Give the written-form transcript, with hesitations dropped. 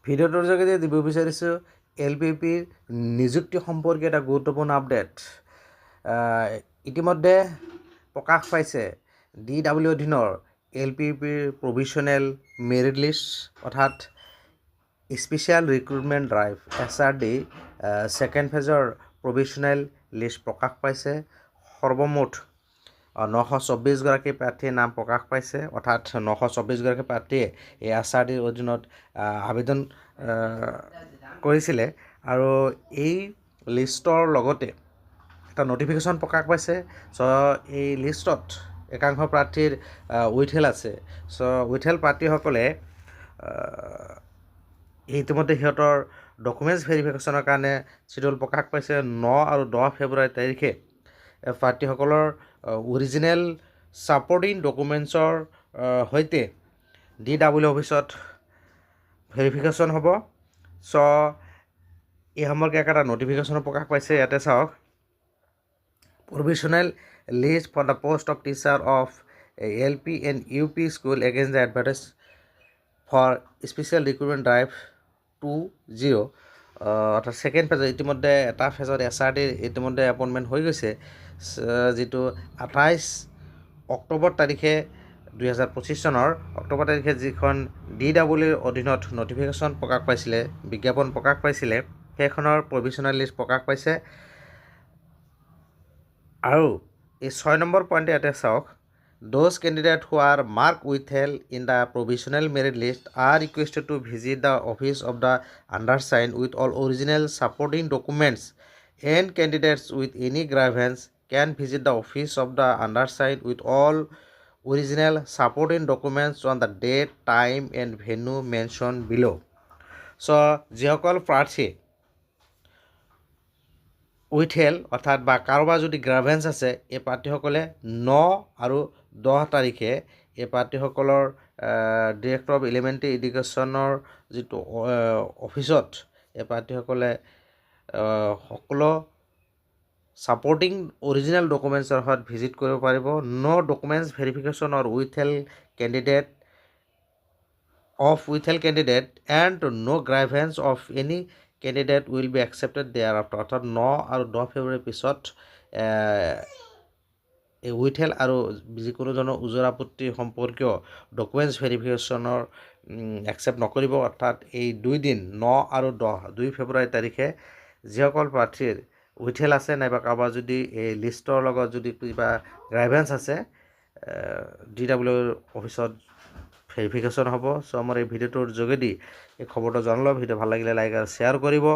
ভিডিঅ'টোৰ যোগেদি দিব বিচাৰিছোঁ LPPৰ নিযুক্তি সম্পৰ্কীয় এটা গুৰুত্বপূৰ্ণ আপডেট। ইতিমধ্যে প্ৰকাশ পাইছে DW অধীনৰ LPPৰ প্ৰভিশ্যনেল মেৰিট লিষ্ট অৰ্থাৎ special recruitment drive SRD second ফেজৰ প্ৰভিশ্যনেল লিষ্ট প্ৰকাশ পাইছে। সৰ্বমুঠ 924গৰাকী প্ৰাৰ্থীৰ নাম প্ৰকাশ পাইছে, অৰ্থাৎ 924গৰাকী প্ৰাৰ্থীয়ে এই SRDৰ অধীনত আবেদন কৰিছিলে আৰু এই লিষ্টৰ লগতে এটা নটিফিকেশ্যন প্ৰকাশ পাইছে। এই লিষ্টত একাংশ প্ৰাৰ্থীৰ উইথহেল্ড আছে। উইথহেল্ড প্ৰাৰ্থীসকলে ইতিমধ্যে সিহঁতৰ ডকুমেণ্টছ ভেৰিফিকেশ্যনৰ কাৰণে চিডিউল প্ৰকাশ পাইছে। 9 আৰু 10 ফেব্ৰুৱাৰী তাৰিখে প্ৰাৰ্থীসকলৰ অৰিজিনেল ছাপৰ্টিং ডকুমেণ্টছৰ সৈতে DW অফিচত ভেৰিফিকেশ্যন হ'ব। এই সম্পৰ্কে এটা নটিফিকেশ্যনো প্ৰকাশ পাইছে। ইয়াতে চাওক, provisional list for the post of teacher of LP and UP school against the advertise for special recruitment drive 20 অৰ্থাৎ ছেকেণ্ড ফেজত ইতিমধ্যে এটা ফেজত SRDৰ ইতিমধ্যে এপইণ্টমেণ্ট হৈ গৈছে, যিটো 28 অক্টোবৰ তাৰিখে 2025 চনৰ অক্টোবৰ তাৰিখে যিখন DWৰ অধীনত নটিফিকেশ্যন প্ৰকাশ পাইছিলে, বিজ্ঞাপন প্ৰকাশ পাইছিলে, সেইখনৰ প্ৰভিশ্যনেল লিষ্ট প্ৰকাশ পাইছে। আৰু এই 6 নম্বৰ পইণ্টে ইয়াতে চাওক, those candidates who are marked withheld in the provisional merit list are requested to visit the office of the undersigned with all original supporting documents, and candidates with any grievance can visit the office of the undersigned with all original supporting documents on the date, time and venue mentioned below. যিসকল প্ৰাৰ্থী withheld অৰ্থাৎ বা কাৰোবাৰ যদি গ্ৰাভেন্স আছে, এই প্ৰাৰ্থীসকলে 9 আৰু 10 তাৰিখে এই প্ৰাৰ্থীসকলৰ ডিৰেক্টৰ অফ এলিমেণ্টাৰী এডুকেশ্যনৰ যিটো অফিচত এই প্ৰাৰ্থীসকলে সকলো ছাপৰ্টিং অৰিজিনেল ডকুমেণ্টছৰ সৈতে ভিজিট কৰিব পাৰিব। No documents verification or withheld candidate and no grievance of any candidate will be accepted thereafter. অৰ্থাৎ 9 আৰু 10 ফেব্ৰুৱাৰীৰ পিছত এই উইথহেল্ড আৰু যিকোনো ধৰণৰ ওজৰ আপত্তি সম্পৰ্কীয় ডকুমেণ্টছ ভেৰিফিকেশ্যনৰ একচেপ্ট নকৰিব। অৰ্থাৎ এই 2 দিন 9 আৰু 2 ফেব্ৰুৱাৰী তাৰিখে যিসকল প্ৰাৰ্থীৰ উইথহেল্ড আছে নাইবা কাৰোবাৰ যদি এই লিষ্টৰ লগত যদি কিবা গ্ৰাইভেন্স আছে, DWৰ অফিচত ভেৰিফিকেশ্যন হ'ব। আমাৰ এই ভিডিঅ'টোৰ যোগেদি এই খবৰটো জনালোঁ। ভিডিঅ' ভাল লাগিলে লাইক আৰু শ্বেয়াৰ কৰিব।